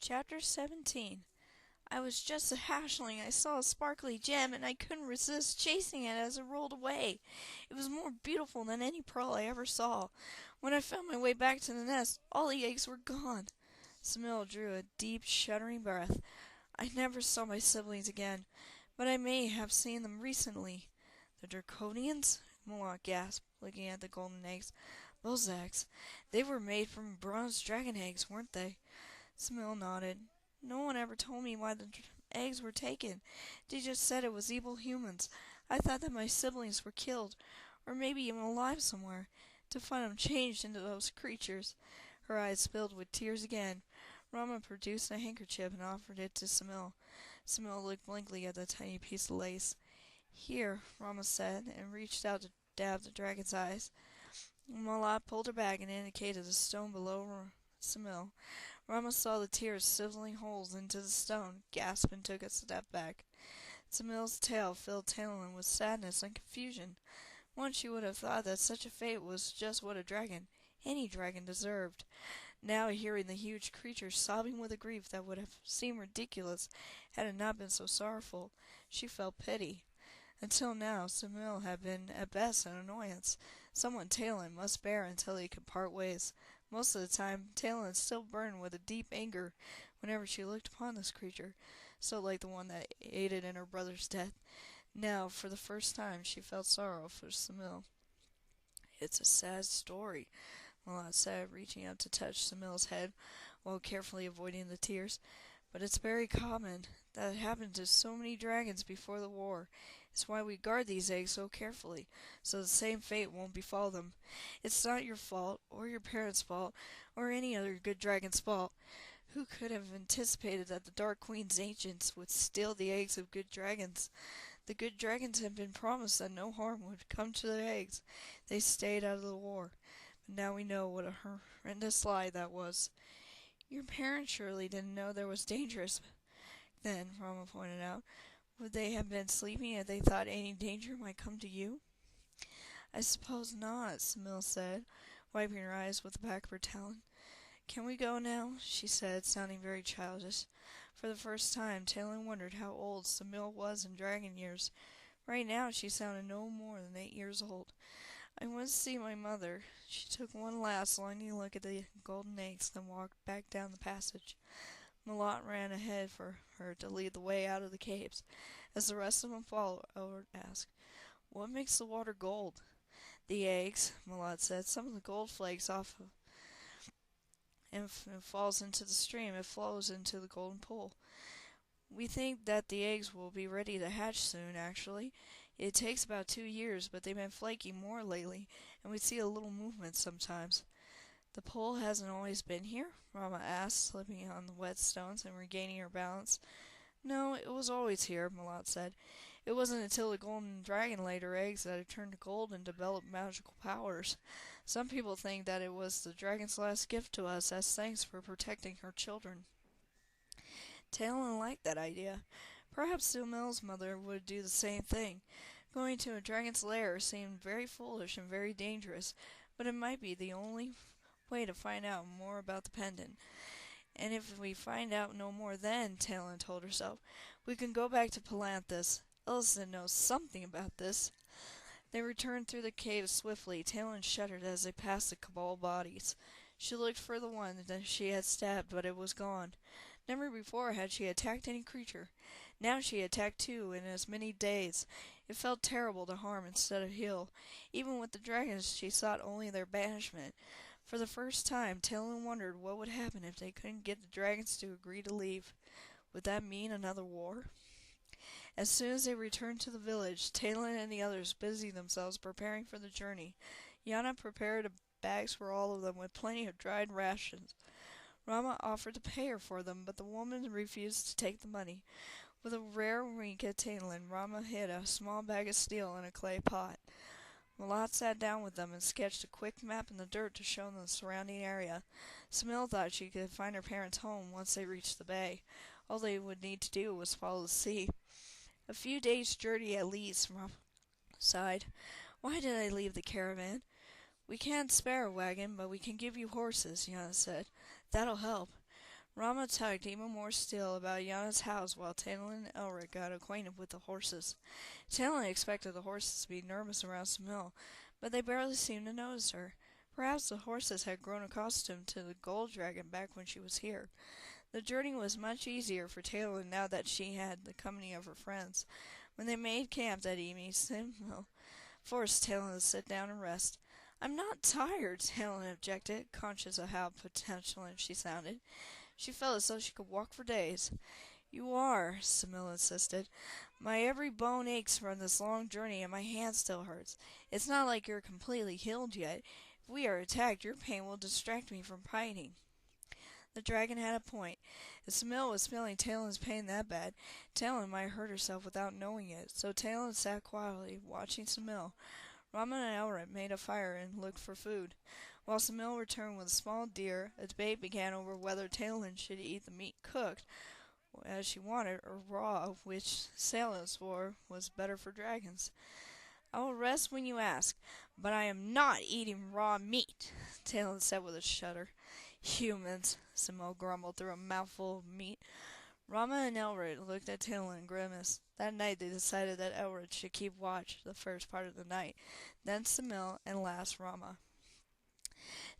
Chapter 17. I was just a hatchling. I saw a sparkly gem, and I couldn't resist chasing it as it rolled away. It was more beautiful than any pearl I ever saw. When I found my way back to the nest, all the eggs were gone. Smil drew a deep, shuddering breath. I never saw my siblings again, but I may have seen them recently. The Draconians? Milot gasped, looking at the golden eggs. Those eggs, they were made from bronze dragon eggs, weren't they? Smil nodded. No one ever told me why the eggs were taken. They just said it was evil humans. I thought that my siblings were killed, or maybe even alive somewhere, to find them changed into those creatures. Her eyes filled with tears again. Rama produced a handkerchief and offered it to Smil. Smil looked blankly at the tiny piece of lace. Here, Rama said, and reached out to dab the dragon's eyes. Malad pulled her back and indicated the stone below Smil. Rama saw the tears sizzling holes into the stone, gasped and took a step back. Smil's tale filled Talon with sadness and confusion. Once she would have thought that such a fate was just what a dragon, any dragon, deserved. Now, hearing the huge creature sobbing with a grief that would have seemed ridiculous had it not been so sorrowful, she felt pity. Until now, Smil had been at best an annoyance, someone Talon must bear until they could part ways. Most of the time, Talon still burned with a deep anger whenever she looked upon this creature, so like the one that aided in her brother's death. Now, for the first time, she felt sorrow for Smil. It's a sad story, Malad said, reaching out to touch Smil's head while carefully avoiding the tears. But it's very common. That happened to so many dragons before the war. It's why we guard these eggs so carefully, so the same fate won't befall them. It's not your fault, or your parents' fault, or any other good dragon's fault. Who could have anticipated that the Dark Queen's ancients would steal the eggs of good dragons? The good dragons had been promised that no harm would come to their eggs. They stayed out of the war. But now we know what a horrendous lie that was. Your parents surely didn't know there was danger then, Rama pointed out. Would they have been sleeping if they thought any danger might come to you? I suppose not, Smil said, wiping her eyes with the back of her talon. Can we go now? She said, sounding very childish. For the first time, Talon wondered how old Smil was in dragon years. Right now, she sounded no more than 8 years old. I went to see my mother. She took one last longing look at the golden eggs, then walked back down the passage. Malot ran ahead for her to lead the way out of the caves. As the rest of them followed, Elward asked, What makes the water gold? The eggs, Malot said. Some of the gold flakes off and if it falls into the stream, it flows into the golden pool. We think that the eggs will be ready to hatch soon, actually. It takes about 2 years, but they've been flaking more lately, and we see a little movement sometimes. The pool hasn't always been here? Rama asked, slipping on the wet stones and regaining her balance. No, it was always here, Malot said. It wasn't until the golden dragon laid her eggs that it turned to gold and developed magical powers. Some people think that it was the dragon's last gift to us as thanks for protecting her children. Talon liked that idea. Perhaps Smil's mother would do the same thing. Going to a dragon's lair seemed very foolish and very dangerous, but it might be the only way to find out more about the pendant. And if we find out no more then, Talon told herself, we can go back to Palanthas. Ellison knows something about this. They returned through the cave swiftly. Talon shuddered as they passed the Cabal bodies. She looked for the one that she had stabbed, but it was gone. Never before had she attacked any creature. Now she attacked 2 in as many days. It felt terrible to harm instead of heal. Even with the dragons she sought only their banishment. For the first time, Talon wondered what would happen if they couldn't get the dragons to agree to leave. Would that mean another war? As soon as they returned to the village, Talon and the others busied themselves preparing for the journey. Yana prepared bags for all of them with plenty of dried rations. Rama offered to pay her for them, but the woman refused to take the money. With a rare wink at Talon, Rama hid a small bag of steel in a clay pot. Malot sat down with them and sketched a quick map in the dirt to show them the surrounding area. Smil thought she could find her parents' home once they reached the bay. All they would need to do was follow the sea. A few days' journey at least, Rama sighed. Why did I leave the caravan? We can't spare a wagon, but we can give you horses, Yana said. That'll help. Rama tugged even more still about Yana's house while Talon and Elric got acquainted with the horses. Talon expected the horses to be nervous around Samil, but they barely seemed to notice her. Perhaps the horses had grown accustomed to the gold dragon back when she was here. The journey was much easier for Talon now that she had the company of her friends. When they made camp that evening, Samil forced Talon to sit down and rest. "I'm not tired," Talon objected, conscious of how petulant she sounded. She felt as though she could walk for days. "You are," Samil insisted. "My every bone aches from this long journey and my hand still hurts. It's not like you're completely healed yet. If we are attacked, your pain will distract me from fighting." The dragon had a point. If Samil was feeling Talon's pain that bad, Talon might hurt herself without knowing it, so Talon sat quietly, watching Samil. Rama and Elric made a fire and looked for food. While Samil returned with a small deer, a debate began over whether Talon should eat the meat cooked, as she wanted, or raw, which Salem swore was better for dragons. "I will rest when you ask, but I am not eating raw meat," Talon said with a shudder. "Humans," Samil grumbled through a mouthful of meat. Rama and Elric looked at Talon and grimaced. That night they decided that Elric should keep watch the first part of the night, then Samil, and last Rama.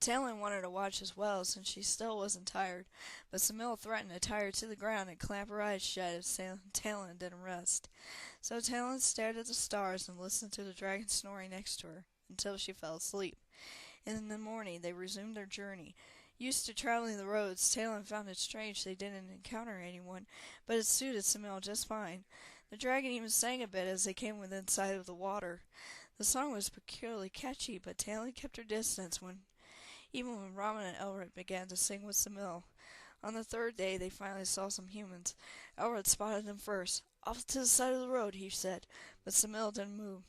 Talon wanted to watch as well, since she still wasn't tired, but Samil threatened to tie her to the ground and clamp her eyes shut if Talon didn't rest. So Talon stared at the stars and listened to the dragon snoring next to her, until she fell asleep. In the morning they resumed their journey. Used to traveling the roads, Talon found it strange they didn't encounter anyone, but it suited Samil just fine. The dragon even sang a bit as they came within sight of the water. The song was peculiarly catchy, but Talon kept her distance even when Rama and Elric began to sing with Samil. On the third day they finally saw some humans. Elric spotted them first. "Off to the side of the road," he said, but Samil didn't move.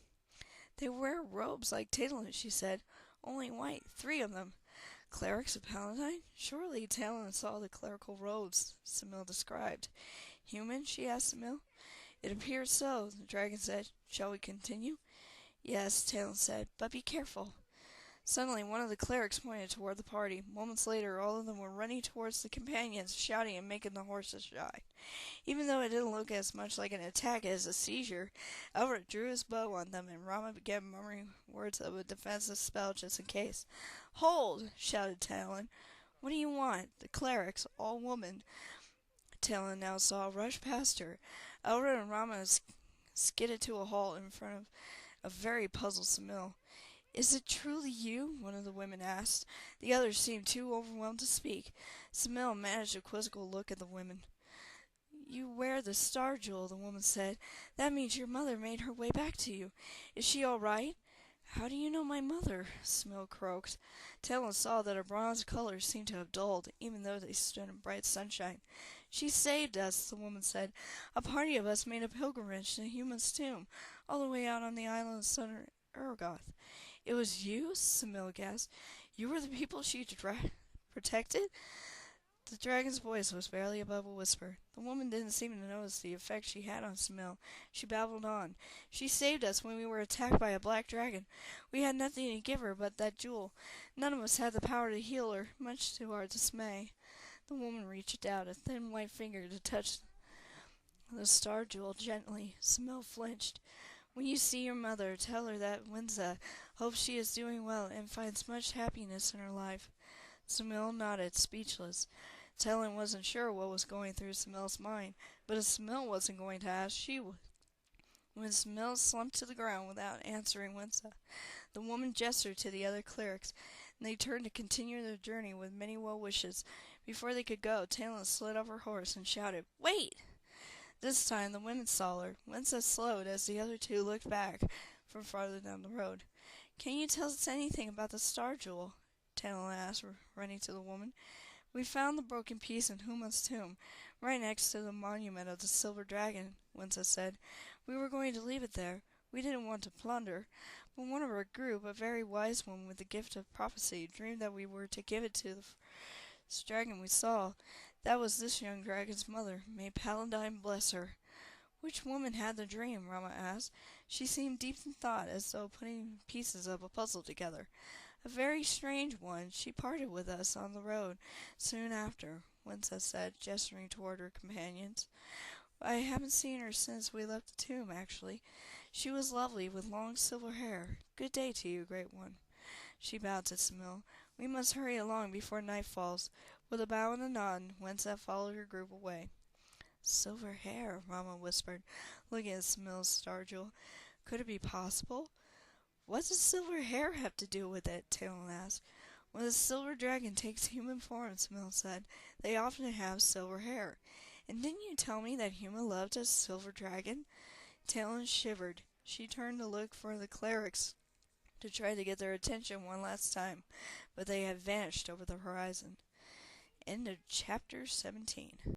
"They wear robes like Talon," she said. "Only white, 3 of them." "Clerics of Paladine?" "Surely Talon saw the clerical robes Samil described." "Human?" she asked Samil. "It appears so," the dragon said. "Shall we continue?" "Yes," Talon said, "but be careful." Suddenly one of the clerics pointed toward the party. Moments later all of them were running towards the companions, shouting and making the horses shy. Even though it didn't look as much like an attack as a seizure, Elric drew his bow on them, and Rama began murmuring words of a defensive spell just in case. "Hold!" shouted Talon. "What do you want?" The clerics, all women, Talon now saw, rushed past her. Elric and Rama skidded to a halt in front of a very puzzled Samil. "Is it truly you?" one of the women asked. The others seemed too overwhelmed to speak. Samil managed a quizzical look at the women. "You wear the star jewel," the woman said. "That means your mother made her way back to you. Is she all right?" "How do you know my mother?" Samil croaked. Talon saw that her bronze colors seemed to have dulled, even though they stood in bright sunshine. "She saved us," the woman said. "A party of us made a pilgrimage to the human's tomb, all the way out on the island of Southern Aragoth." "It was you?" Samil gasped. "You were the people she protected?" The dragon's voice was barely above a whisper. The woman didn't seem to notice the effect she had on Samil. She babbled on. "She saved us when we were attacked by a black dragon. We had nothing to give her but that jewel. None of us had the power to heal her, much to our dismay." The woman reached out a thin white finger to touch the star jewel gently. Samil flinched. "When you see your mother, tell her that Winza hopes she is doing well and finds much happiness in her life." Samil nodded, speechless. Talon wasn't sure what was going through Samil's mind, but if Samil wasn't going to ask, she would. When Samil slumped to the ground without answering Winza, the woman gestured to the other clerics, and they turned to continue their journey with many well wishes. Before they could go, Talon slid off her horse and shouted, "Wait!" This time the women saw her. Winza slowed as the other 2 looked back from farther down the road. "Can you tell us anything about the star jewel?" Talon asked, running to the woman. "We found the broken piece in Huma's tomb, right next to the monument of the silver dragon," Winza said. "We were going to leave it there. We didn't want to plunder, but one of our group, a very wise one with the gift of prophecy, dreamed that we were to give it to the first dragon we saw. That was this young dragon's mother. May Paladine bless her." "Which woman had the dream?" Rama asked. She seemed deep in thought, as though putting pieces of a puzzle together. A very strange one. She parted with us on the road soon after, Winsett said, gesturing toward her companions. I haven't seen her since we left the tomb, actually. She was lovely, with long silver hair. Good day to you, Great One. She bowed to Smil. We must hurry along before night falls. With a bow and a nod, Winsett followed her group away. Silver hair, Rama whispered, looking at Smil's starjewel. Could it be possible? What does silver hair have to do with it? Talon asked. When the silver dragon takes human form, Smil said, they often have silver hair. And didn't you tell me that human loved a silver dragon? Talon shivered. She turned to look for the clerics to try to get their attention one last time, but they had vanished over the horizon. End of chapter 17.